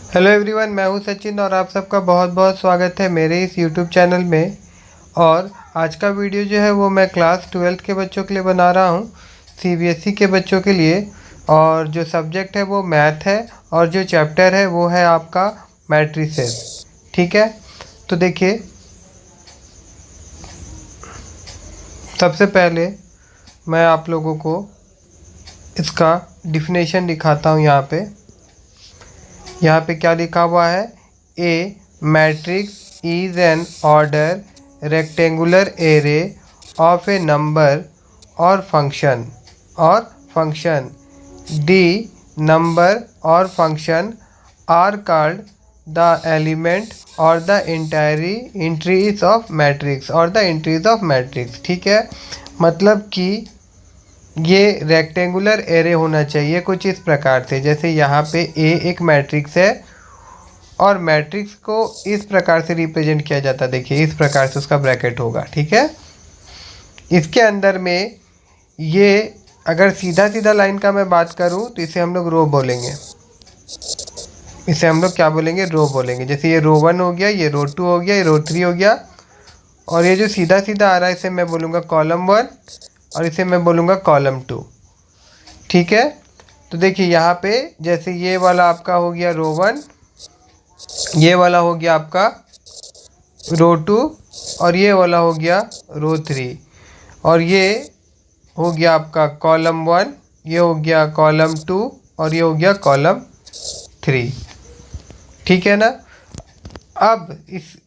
Hello everyone, मैं हूं सचिन और आप सबका बहुत बहुत स्वागत है मेरे इस यूट्यूब चैनल में। और आज का वीडियो जो है वो मैं क्लास 12th के बच्चों के लिए बना रहा हूं, सीबीएसई के बच्चों के लिए। और जो सब्जेक्ट है वो मैथ है और जो चैप्टर है वो है आपका मैट्रिसेस। ठीक है, तो देखिए, सबसे पहले मैं आप लोगों को इसका डिफिनेशन दिखाता हूँ। यहाँ पे क्या लिखा हुआ है? A matrix is an order rectangular array of A number और फंक्शन डी नंबर और function are called the element और द इंट्रीज ऑफ मैट्रिक्स। ठीक है, मतलब कि ये रेक्टेंगुलर एरे होना चाहिए कुछ इस प्रकार से। जैसे यहाँ पे ए एक मैट्रिक्स है और मैट्रिक्स को इस प्रकार से रिप्रेजेंट किया जाता है। देखिए, इस प्रकार से उसका ब्रैकेट होगा। ठीक है, इसके अंदर में ये अगर सीधा सीधा लाइन का मैं बात करूँ तो इसे हम लोग रो बोलेंगे। इसे हम लोग क्या बोलेंगे? रो बोलेंगे। जैसे ये रो 1 हो गया, ये रो 2 हो गया, ये रो 3 हो गया। और ये जो सीधा सीधा आ रहा है इसे मैं बोलूँगा कॉलम 1 और इसे मैं बोलूँगा कॉलम 2। ठीक है, तो देखिए यहाँ पे जैसे ये वाला आपका हो गया रो 1, ये वाला हो गया आपका रो 2 और ये वाला हो गया रो 3 और ये हो गया आपका कॉलम 1, ये हो गया कॉलम 2 और ये हो गया कॉलम 3। ठीक है ना? अब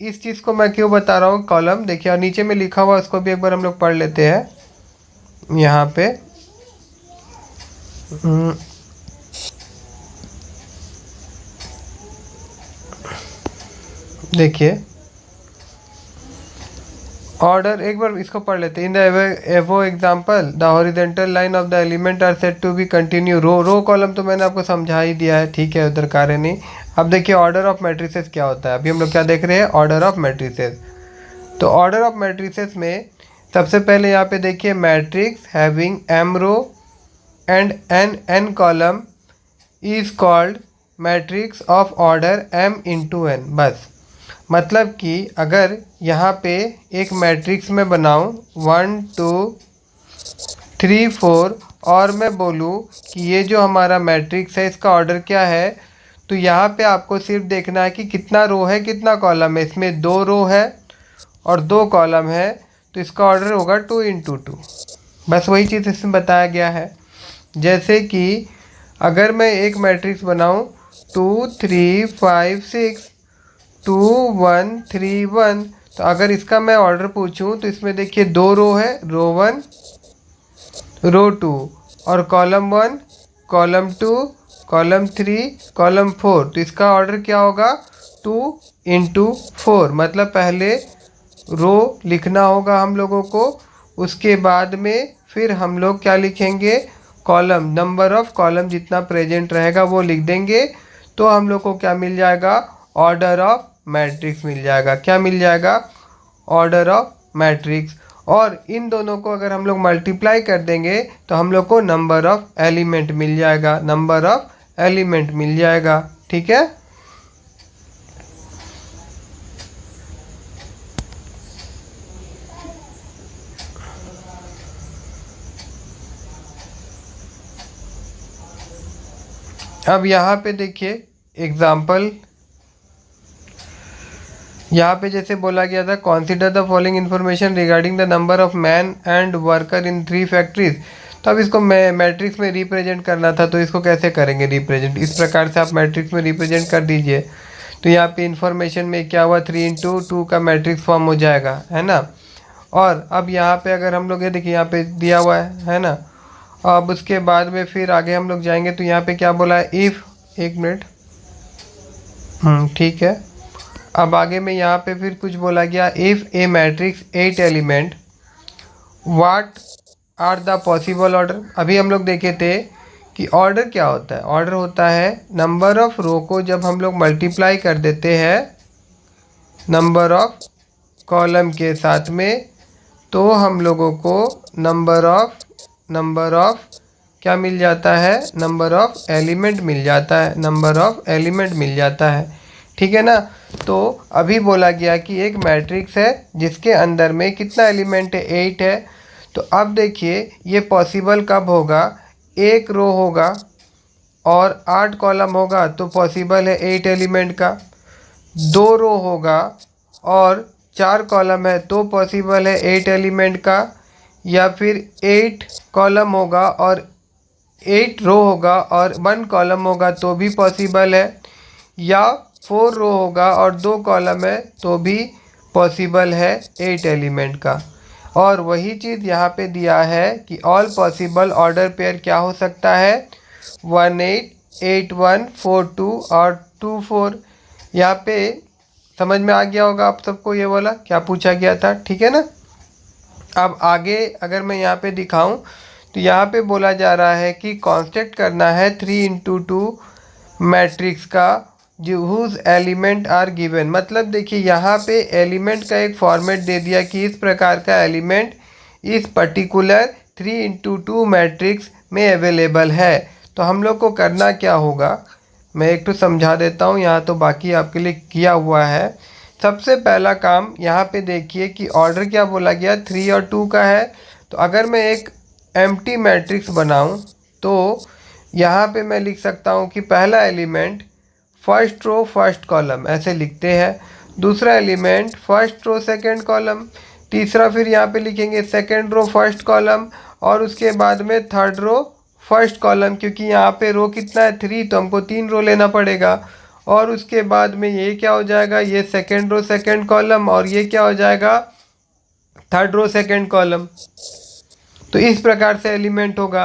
इस चीज़ को मैं क्यों बता रहा हूँ कॉलम? देखिए, और नीचे में लिखा हुआ उसको भी एक बार हम लोग पढ़ लेते हैं। यहाँ पे देखिए, ऑर्डर एक बार इसको पढ़ लेते हैं। In the above example the horizontal line of the element are set to be continue. Row column तो मैंने आपको समझा ही दिया है। ठीक है, उधर कार्य नहीं। अब देखिए ऑर्डर ऑफ मैट्रिसेस क्या होता है। अभी हम लोग क्या देख रहे हैं? Order of matrices. तो ऑर्डर ऑफ मैट्रिसेस में सबसे पहले यहाँ पे देखिए, matrix having m row and n column is called matrix of order m into n। बस, मतलब कि अगर यहाँ पे एक मैट्रिक्स में बनाऊँ 1 2 3 4 और मैं बोलूँ कि ये जो हमारा मैट्रिक्स है इसका ऑर्डर क्या है, तो यहाँ पे आपको सिर्फ देखना है कि कितना रो है कितना कॉलम है। इसमें 2 रो है और 2 कॉलम है, तो इसका ऑर्डर होगा 2 इंटू 2। बस वही चीज़ इसमें बताया गया है। जैसे कि अगर मैं एक मैट्रिक्स बनाऊँ 2 3 5 6 2 1 3 1, तो अगर इसका मैं ऑर्डर पूछूं तो इसमें देखिए 2 रो है, रो 1 रो 2 और कॉलम 1 कॉलम 2 कॉलम 3 कॉलम 4। तो इसका ऑर्डर क्या होगा? 2 इंटू 4। मतलब पहले रो लिखना होगा हम लोगों को, उसके बाद में फिर हम लोग क्या लिखेंगे? कॉलम, नंबर ऑफ कॉलम जितना प्रेजेंट रहेगा वो लिख देंगे। तो हम लोग को क्या मिल जाएगा? ऑर्डर ऑफ मैट्रिक्स मिल जाएगा। क्या मिल जाएगा? Order of matrix. और इन दोनों को अगर हम लोग मल्टीप्लाई कर देंगे तो हम लोग को नंबर ऑफ एलिमेंट मिल जाएगा। नंबर ऑफ एलिमेंट मिल जाएगा। ठीक है, अब यहाँ पे देखिए एग्जाम्पल, यहाँ पे जैसे बोला गया था, consider the following information regarding the number of man and worker in 3 factories. तो अब इसको मैट्रिक्स में रिप्रेजेंट करना था, तो इसको कैसे करेंगे रिप्रेजेंट? इस प्रकार से आप मैट्रिक्स में रिप्रेजेंट कर दीजिए। तो यहाँ पे इन्फॉर्मेशन में क्या हुआ? 3 इंटू 2 का मैट्रिक्स फॉर्म हो जाएगा, है ना। और अब यहाँ पे अगर हम लोग ये देखिए, यहाँ पे दिया हुआ है ना। अब उसके बाद में फिर आगे हम लोग जाएंगे तो यहाँ पे क्या बोला है? इफ़, एक मिनट, ठीक है। अब आगे में यहाँ पे फिर कुछ बोला गया, if a matrix 8 element what are the possible order. अभी हम लोग देखे थे कि ऑर्डर क्या होता है। ऑर्डर होता है नंबर ऑफ रो को जब हम लोग मल्टीप्लाई कर देते हैं नंबर ऑफ कॉलम के साथ में, तो हम लोगों को नंबर ऑफ क्या मिल जाता है, नंबर ऑफ एलिमेंट मिल जाता है, नंबर ऑफ एलिमेंट मिल जाता है। ठीक है ना। तो अभी बोला गया कि एक मैट्रिक्स है जिसके अंदर में कितना एलिमेंट है, 8 है। तो अब देखिए ये पॉसिबल कब होगा, एक रो होगा और 8 कॉलम होगा तो पॉसिबल है 8 एलिमेंट का। 2 रो होगा और 4 कॉलम है तो पॉसिबल है 8 एलिमेंट का। या फिर 8 कॉलम होगा और 8 रो होगा और 1 कॉलम होगा तो भी पॉसिबल है। या 4 रो होगा और 2 कॉलम है तो भी पॉसिबल है 8 एलिमेंट का। और वही चीज़ यहाँ पे दिया है कि ऑल पॉसिबल ऑर्डर पेयर क्या हो सकता है, 1 8 8 1 4 2 और 2 4। यहाँ पे समझ में आ गया होगा आप सबको ये वाला क्या पूछा गया था। ठीक है ना। अब आगे अगर मैं यहाँ पे दिखाऊं तो यहाँ पे बोला जा रहा है कि कॉन्स्ट्रक्ट करना है 3x2 मैट्रिक्स का जो हुज एलिमेंट आर गिवन। मतलब देखिए यहाँ पे एलिमेंट का एक फॉर्मेट दे दिया कि इस प्रकार का एलिमेंट इस पर्टिकुलर 3x2 मैट्रिक्स में अवेलेबल है। तो हम लोग को करना क्या होगा, मैं एक तो समझा देता हूँ, यहाँ तो बाकी आपके लिए किया हुआ है। सबसे पहला काम यहाँ पे देखिए कि ऑर्डर क्या बोला गया, 3 और 2 का है। तो अगर मैं एक एम्प्टी मैट्रिक्स बनाऊँ तो यहाँ पे मैं लिख सकता हूँ कि पहला element first row first column ऐसे लिखते हैं, दूसरा element first row second column, तीसरा फिर यहाँ पे लिखेंगे सेकंड रो फर्स्ट कॉलम और उसके बाद में थर्ड रो फर्स्ट कॉलम, क्योंकि यहाँ पे रो कितना है 3 तो हमको 3 रो लेना पड़ेगा। और उसके बाद में ये क्या हो जाएगा, ये सेकंड रो सेकंड कॉलम और ये क्या हो जाएगा थर्ड रो सेकंड कॉलम। तो इस प्रकार से एलिमेंट होगा।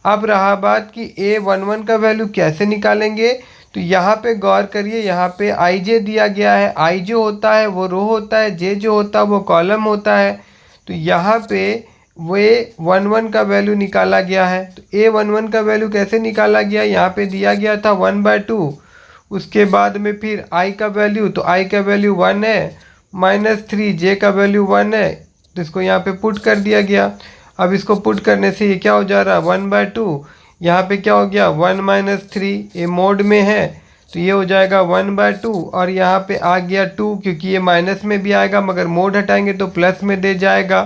अब रहा बात कि A11 का वैल्यू कैसे निकालेंगे, तो यहाँ पे गौर करिए, यहाँ पे आई जे दिया गया है। आई जो होता है वो रो होता है, जे जो होता है वो कॉलम होता है। तो यहाँ पे वो A11 का वैल्यू निकाला गया है। तो A11 का वैल्यू कैसे निकाला गया, यहाँ पे दिया गया था 1/2। उसके बाद में फिर आई का वैल्यू, तो आई का वैल्यू 1 है, -3 जे का वैल्यू 1 है, तो इसको यहाँ पे पुट कर दिया गया। अब इसको पुट करने से ये क्या हो जा रहा है 1/2, यहाँ पे क्या हो गया 1 - 3, ये मोड में है तो ये हो जाएगा 1/2 और यहाँ पे आ गया 2, क्योंकि ये माइनस में भी आएगा मगर मोड हटाएंगे तो प्लस में दे जाएगा।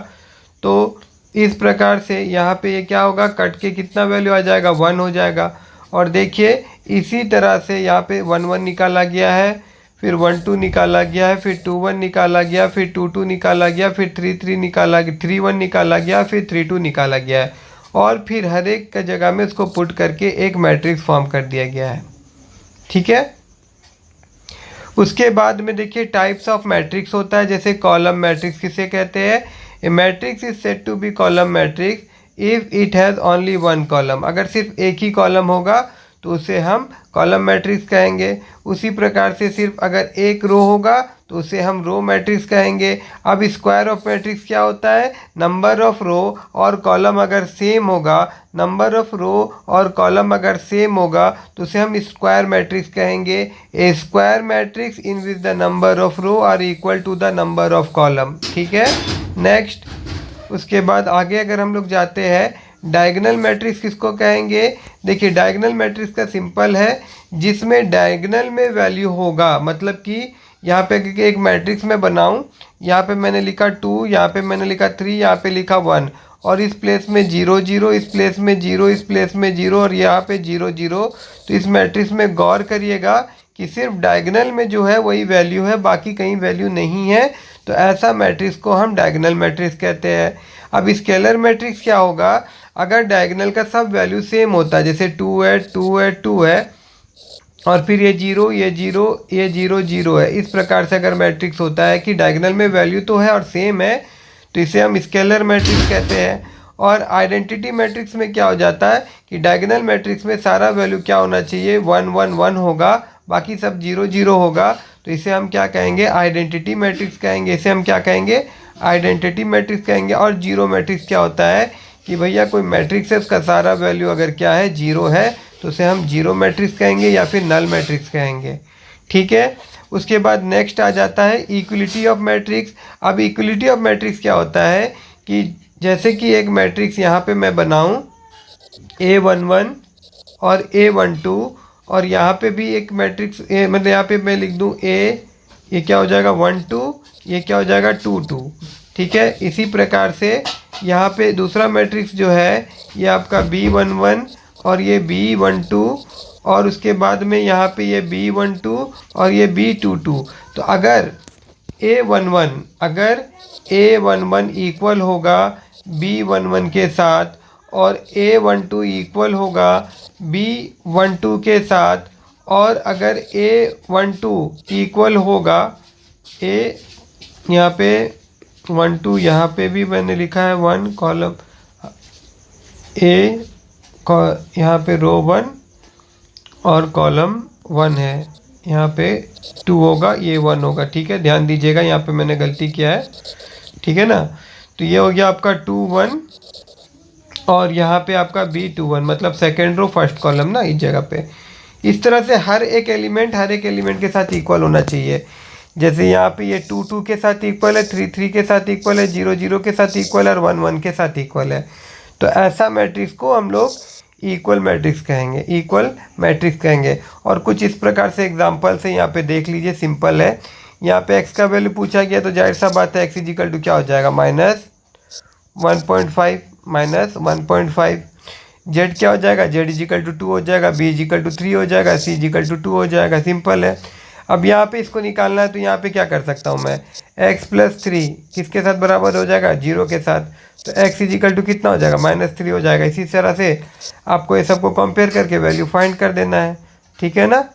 तो इस प्रकार से यहाँ पे ये क्या होगा, कट के कितना वैल्यू आ जाएगा 1 हो जाएगा। और देखिए इसी तरह से यहाँ पे 1 1 निकाला गया है, फिर 1 2 निकाला गया है, फिर 2 1 निकाला गया, फिर 2 2 निकाला गया, फिर 3 3 निकाला, 3 1 निकाला गया, फिर 3 2 निकाला गया है। और फिर हर एक का जगह में इसको पुट करके एक मैट्रिक्स फॉर्म कर दिया गया है। ठीक है। उसके बाद में देखिए टाइप्स ऑफ मैट्रिक्स होता है, जैसे कॉलम मैट्रिक्स किसे कहते हैं, A matrix is said to be column matrix if it has only 1 column. अगर सिर्फ एक ही कॉलम होगा तो उसे हम कॉलम मैट्रिक्स कहेंगे। उसी प्रकार से सिर्फ अगर एक रो होगा तो उसे हम रो मैट्रिक्स कहेंगे। अब स्क्वायर ऑफ मैट्रिक्स क्या होता है, नंबर ऑफ रो और कॉलम अगर सेम होगा, नंबर ऑफ रो और कॉलम अगर सेम होगा तो उसे हम स्क्वायर मैट्रिक्स कहेंगे। A square matrix in which the number of row are equal to the number of column. ठीक है। नेक्स्ट उसके बाद आगे अगर हम लोग जाते हैं, डायगोनल मैट्रिक्स किसको कहेंगे। देखिए डायगोनल मैट्रिक्स का सिंपल है, जिसमें डायगोनल में वैल्यू होगा, मतलब कि यहाँ पे एक मैट्रिक्स में बनाऊँ, यहाँ पे मैंने लिखा 2, यहाँ पे मैंने लिखा 3, यहाँ पे लिखा 1 और इस प्लेस में 0 0, इस प्लेस में 0, इस प्लेस में 0 और यहाँ पे 0 0। तो इस मैट्रिक्स में गौर करिएगा कि सिर्फ डायगोनल में जो है वही वैल्यू है, बाकी कहीं वैल्यू नहीं है। तो ऐसा मैट्रिक्स को हम डायगोनल मैट्रिक्स कहते हैं। अब स्केलर मैट्रिक्स क्या होगा, अगर डायगोनल का सब वैल्यू सेम होता है, जैसे 2 है 2 है 2 है और फिर ये 0 ये 0 ये 0 0 है, इस प्रकार से अगर मैट्रिक्स होता है कि डायगोनल में वैल्यू तो है और सेम है, तो इसे हम स्केलर मैट्रिक्स कहते हैं। और आइडेंटिटी मैट्रिक्स में क्या हो जाता है कि डायगोनल मैट्रिक्स में सारा वैल्यू क्या होना चाहिए 1 1 1 होगा, बाकी सब 0 0 होगा, तो इसे हम क्या कहेंगे, आइडेंटिटी मैट्रिक्स कहेंगे। इसे हम क्या कहेंगे, आइडेंटिटी मैट्रिक्स कहेंगे। और जीरो मैट्रिक्स क्या होता है कि भैया कोई मैट्रिक्स है उसका सारा वैल्यू अगर क्या है 0 है तो उसे हम जीरो मैट्रिक्स कहेंगे या फिर नल मैट्रिक्स कहेंगे। ठीक है। उसके बाद नेक्स्ट आ जाता है इक्वलिटी ऑफ मैट्रिक्स। अब इक्वलिटी ऑफ मैट्रिक्स क्या होता है कि जैसे कि एक मैट्रिक्स यहाँ पे मैं बनाऊँ, A11 और A12 और यहाँ पे भी एक मैट्रिक्स मतलब यहाँ पे मैं लिख दूँ A, ये क्या हो जाएगा 1 2, ये क्या हो जाएगा 2 2। ठीक है, इसी प्रकार से यहाँ पे दूसरा मैट्रिक्स जो है ये आपका B11 और ये B12 और उसके बाद में यहाँ पे ये B12 और ये B22। तो अगर A11 इक्वल होगा B11 के साथ और A12 इक्वल होगा B12 के साथ और अगर A12 इक्वल होगा यहाँ पे 1 2, यहाँ पे भी मैंने लिखा है 1 कॉलम यहाँ पे रो 1 और कॉलम 1 है, यहाँ पे 2 होगा, ये 1 होगा। ठीक है, ध्यान दीजिएगा यहाँ पे मैंने गलती किया है। ठीक है ना, तो ये हो गया आपका 2 1 और यहाँ पे आपका B21 मतलब सेकेंड रो फर्स्ट कॉलम ना इस जगह पे। इस तरह से हर एक एलिमेंट के साथ इक्वल होना चाहिए। जैसे यहाँ पे ये 2 2 के साथ इक्वल है, 3 3 के साथ इक्वल है, 0 0 के साथ इक्वल है और 1 1 के साथ इक्वल है। तो ऐसा मैट्रिक्स को हम लोग इक्वल मैट्रिक्स कहेंगे। और कुछ इस प्रकार से एग्जाम्पल से यहाँ पे देख लीजिए, सिंपल है। यहाँ पे x का वैल्यू पूछा गया तो जाहिर सा बात है x इजिकल टू क्या हो जाएगा -1.5। z क्या हो जाएगा, z इजिकल टू 2 हो जाएगा, b इजिकल टू 3 हो जाएगा, c इजिकल टू 2 हो जाएगा। सिंपल है। अब यहाँ पे इसको निकालना है तो यहाँ पे क्या कर सकता हूँ मैं, x + 3 किसके साथ बराबर हो जाएगा, 0 के साथ। तो x इजिकल टू कितना हो जाएगा, -3 हो जाएगा। इसी तरह से आपको ये सबको कंपेयर करके वैल्यू फाइंड कर देना है। ठीक है ना।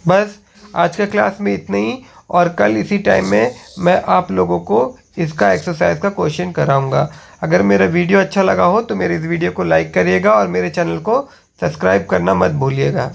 बस आज के क्लास में इतना ही और कल इसी टाइम में मैं आप लोगों को इसका एक्सरसाइज का क्वेश्चन कराऊंगा। अगर मेरा वीडियो अच्छा लगा हो तो मेरे इस वीडियो को लाइक करिएगा और मेरे चैनल को सब्सक्राइब करना मत भूलिएगा।